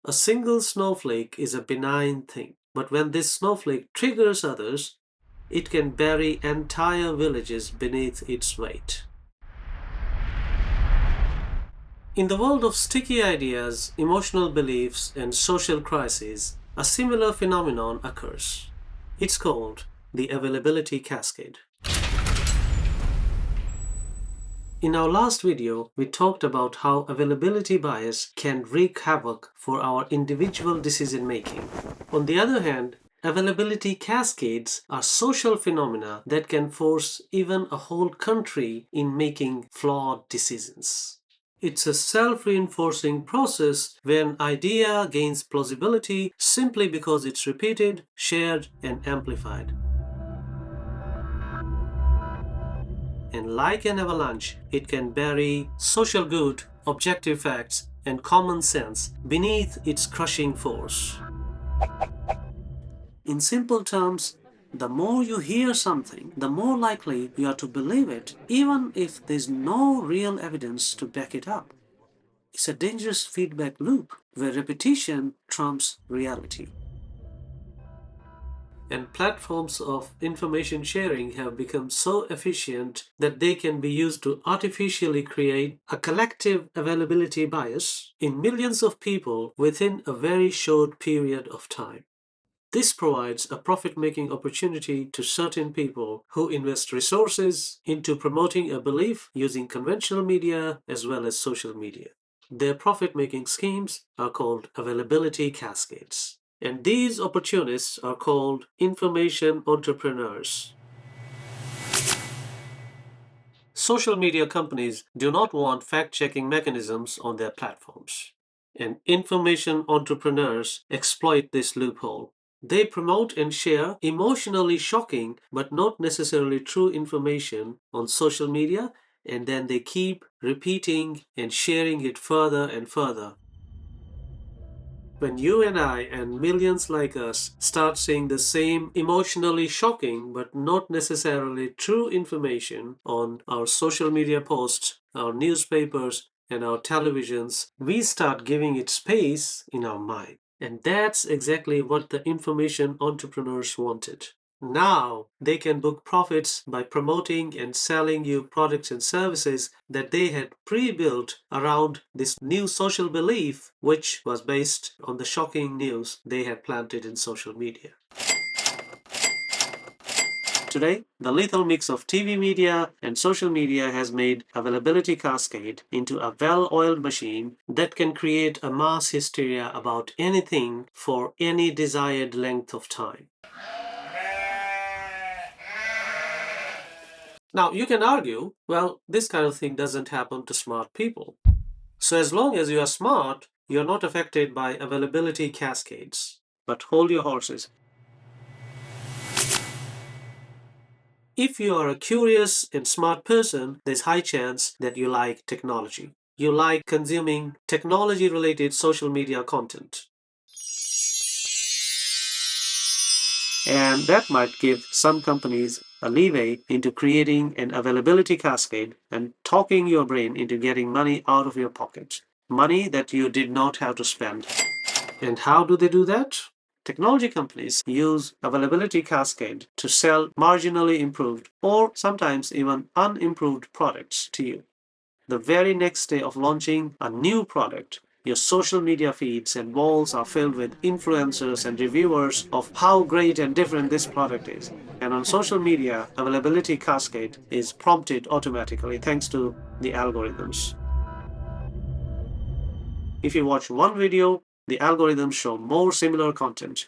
A single snowflake is a benign thing, but when this snowflake triggers others, it can bury entire villages beneath its weight. In the world of sticky ideas, emotional beliefs, and social crises, a similar phenomenon occurs. It's called the availability cascade. In our last video, we talked about how availability bias can wreak havoc for our individual decision making. On the other hand, availability cascades are social phenomena that can force even a whole country in making flawed decisions. It's a self-reinforcing process where an idea gains plausibility simply because it's repeated, shared, and amplified. And like an avalanche, it can bury social good, objective facts, and common sense beneath its crushing force. In simple terms, the more you hear something, the more likely you are to believe it, even if there's no real evidence to back it up. It's a dangerous feedback loop where repetition trumps reality. And platforms of information sharing have become so efficient that they can be used to artificially create a collective availability bias in millions of people within a very short period of time. This provides a profit-making opportunity to certain people who invest resources into promoting a belief using conventional media as well as social media. Their profit-making schemes are called availability cascades. And these opportunists are called information entrepreneurs. Social media companies do not want fact-checking mechanisms on their platforms. And information entrepreneurs exploit this loophole. They promote and share emotionally shocking but not necessarily true information on social media, and then they keep repeating and sharing it further and further. When you and I and millions like us start seeing the same emotionally shocking but not necessarily true information on our social media posts, our newspapers, and our televisions, we start giving it space in our mind. And that's exactly what the information entrepreneurs wanted. Now they can book profits by promoting and selling you products and services that they had pre-built around this new social belief, which was based on the shocking news they had planted in social media. Today, the lethal mix of TV media and social media has made availability cascade into a well-oiled machine that can create a mass hysteria about anything for any desired length of time. Now, you can argue, well, this kind of thing doesn't happen to smart people. So as long as you are smart, you're not affected by availability cascades. But hold your horses. If you are a curious and smart person, there's high chance that you like technology. You like consuming technology-related social media content. And that might give some companies a leeway into creating an availability cascade and talking your brain into getting money out of your pocket. Money that you did not have to spend. And how do they do that? Technology companies use availability cascade to sell marginally improved or sometimes even unimproved products to you. The very next day of launching a new product, your social media feeds and walls are filled with influencers and reviewers of how great and different this product is. And on social media, availability cascade is prompted automatically thanks to the algorithms. If you watch one video, the algorithms show more similar content.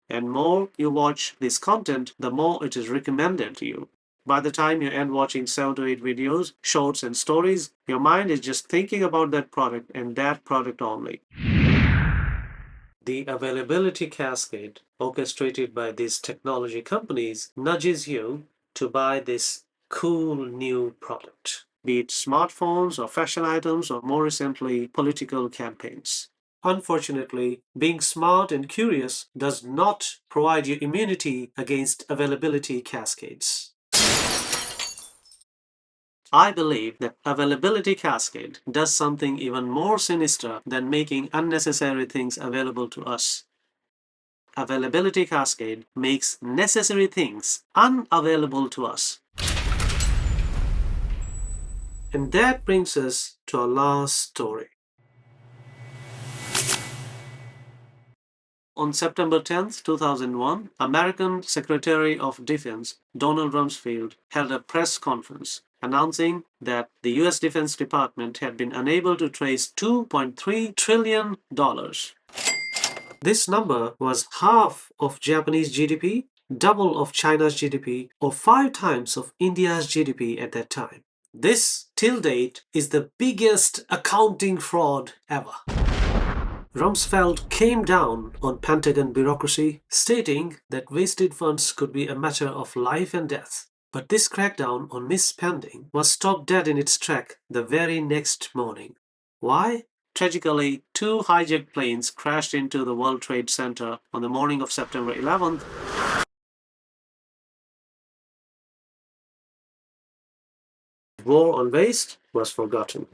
And more you watch this content, the more it is recommended to you. By the time you end watching 7 to 8 videos, shorts, and stories, your mind is just thinking about that product and that product only. The availability cascade, orchestrated by these technology companies, nudges you to buy this cool new product, be it smartphones or fashion items or more recently, political campaigns. Unfortunately, being smart and curious does not provide you immunity against availability cascades. I believe that Availability Cascade does something even more sinister than making unnecessary things available to us. Availability Cascade makes necessary things unavailable to us. And that brings us to our last story. On September 10, 2001, American Secretary of Defense Donald Rumsfeld held a press conference announcing that the US Defense Department had been unable to trace $2.3 trillion. This number was half of Japanese GDP, double of China's GDP, or 5 times of India's GDP at that time. This, till date, is the biggest accounting fraud ever. Rumsfeld came down on Pentagon bureaucracy, stating that wasted funds could be a matter of life and death. But this crackdown on misspending was stopped dead in its track the very next morning. Why? Tragically, 2 hijacked planes crashed into the World Trade Center on the morning of September 11th. War on waste was forgotten.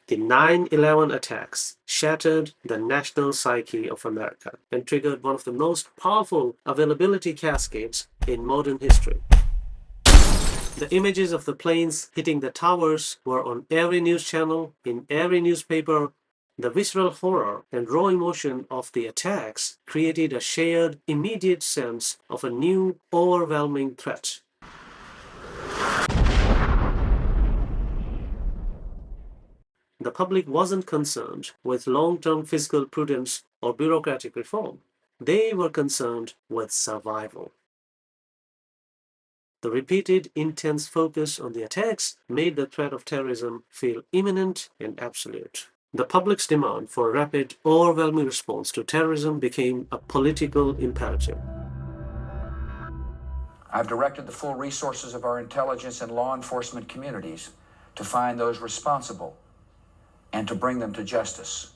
The 9/11 attacks shattered the national psyche of America and triggered one of the most powerful availability cascades in modern history. The images of the planes hitting the towers were on every news channel, in every newspaper. The visceral horror and raw emotion of the attacks created a shared, immediate sense of a new, overwhelming threat. The public wasn't concerned with long-term fiscal prudence or bureaucratic reform. They were concerned with survival. The repeated, intense focus on the attacks made the threat of terrorism feel imminent and absolute. The public's demand for a rapid, overwhelming response to terrorism became a political imperative. I've directed the full resources of our intelligence and law enforcement communities to find those responsible and to bring them to justice.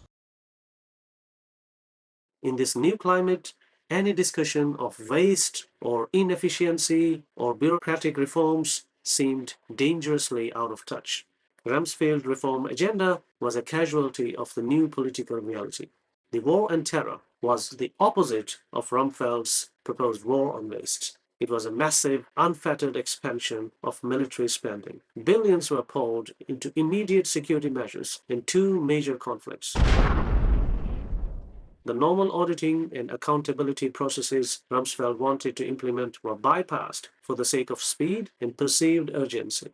In this new climate, any discussion of waste or inefficiency or bureaucratic reforms seemed dangerously out of touch. Rumsfeld's reform agenda was a casualty of the new political reality. The war on terror was the opposite of Rumsfeld's proposed war on waste. It was a massive, unfettered expansion of military spending. Billions were poured into immediate security measures in 2 major conflicts. The normal auditing and accountability processes Rumsfeld wanted to implement were bypassed for the sake of speed and perceived urgency.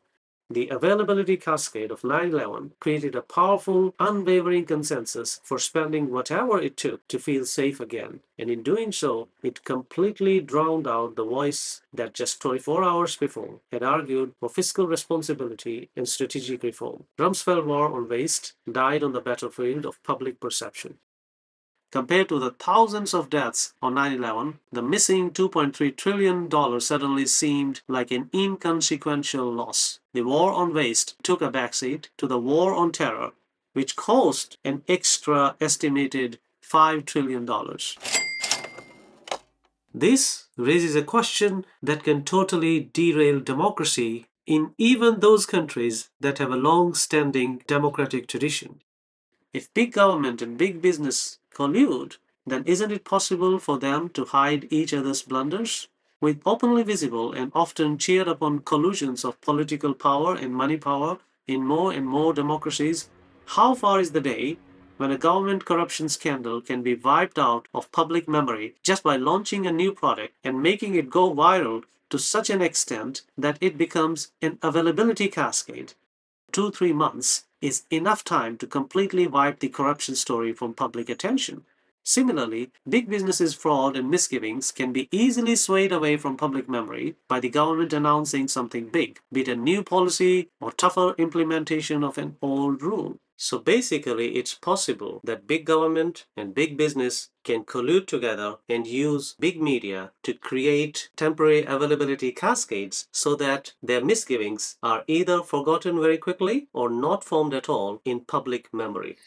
The availability cascade of 9/11 created a powerful, unwavering consensus for spending whatever it took to feel safe again, and in doing so, it completely drowned out the voice that just 24 hours before had argued for fiscal responsibility and strategic reform. Rumsfeld's war on waste died on the battlefield of public perception. Compared to the thousands of deaths on 9/11, the missing $2.3 trillion suddenly seemed like an inconsequential loss. The war on waste took a backseat to the war on terror, which cost an extra estimated $5 trillion. This raises a question that can totally derail democracy in even those countries that have a long-standing democratic tradition. If big government and big business collude, then isn't it possible for them to hide each other's blunders? With openly visible and often cheered upon collusions of political power and money power in more and more democracies, how far is the day when a government corruption scandal can be wiped out of public memory just by launching a new product and making it go viral to such an extent that it becomes an availability cascade? 2-3 months is enough time to completely wipe the corruption story from public attention. Similarly, big businesses' fraud and misgivings can be easily swayed away from public memory by the government announcing something big, be it a new policy or tougher implementation of an old rule. So basically, it's possible that big government and big business can collude together and use big media to create temporary availability cascades so that their misgivings are either forgotten very quickly or not formed at all in public memory.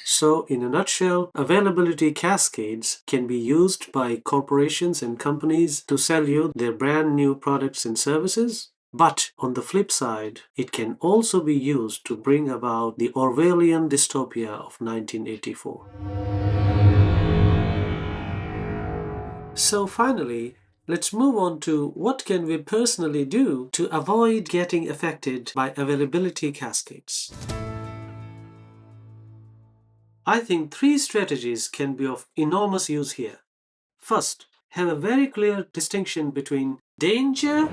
So, in a nutshell, availability cascades can be used by corporations and companies to sell you their brand new products and services. But on the flip side, it can also be used to bring about the Orwellian dystopia of 1984. So finally, let's move on to what can we personally do to avoid getting affected by availability cascades. I think 3 strategies can be of enormous use here. First, have a very clear distinction between danger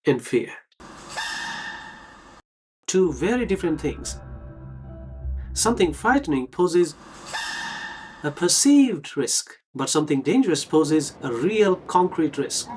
and fear. 2 very different things. Something frightening poses a perceived risk, but something dangerous poses a real concrete risk.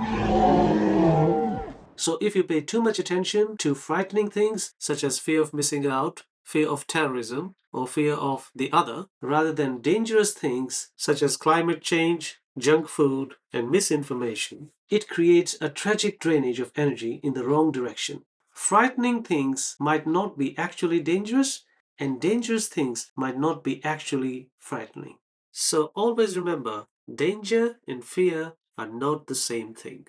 So if you pay too much attention to frightening things, such as fear of missing out, fear of terrorism, or fear of the other, rather than dangerous things such as climate change, junk food, and misinformation, it creates a tragic drainage of energy in the wrong direction. Frightening things might not be actually dangerous, and dangerous things might not be actually frightening. So always remember, danger and fear are not the same thing.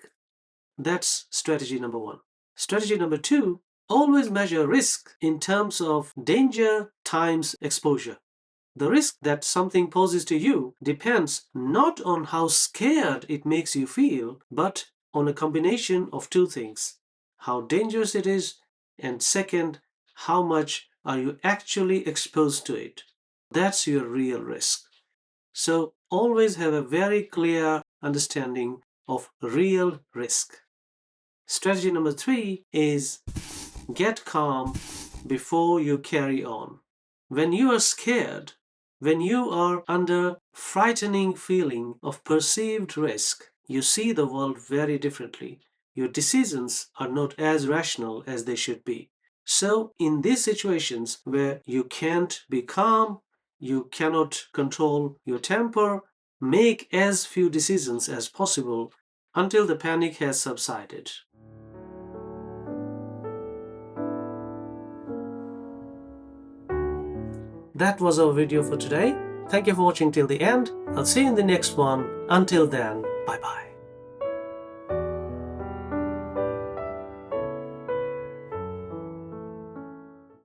That's strategy number 1. Strategy number 2, always measure risk in terms of danger times exposure. The risk that something poses to you depends not on how scared it makes you feel, but on a combination of 2 things. How dangerous it is, and second, how much are you actually exposed to it. That's your real risk. So always have a very clear understanding of real risk. Strategy number 3 is get calm before you carry on. When you are scared, when you are under frightening feeling of perceived risk, you see the world very differently. Your decisions are not as rational as they should be. So in these situations where you can't be calm, you cannot control your temper, make as few decisions as possible until the panic has subsided. That was our video for today. Thank you for watching till the end. I'll see you in the next one. Until then, bye bye.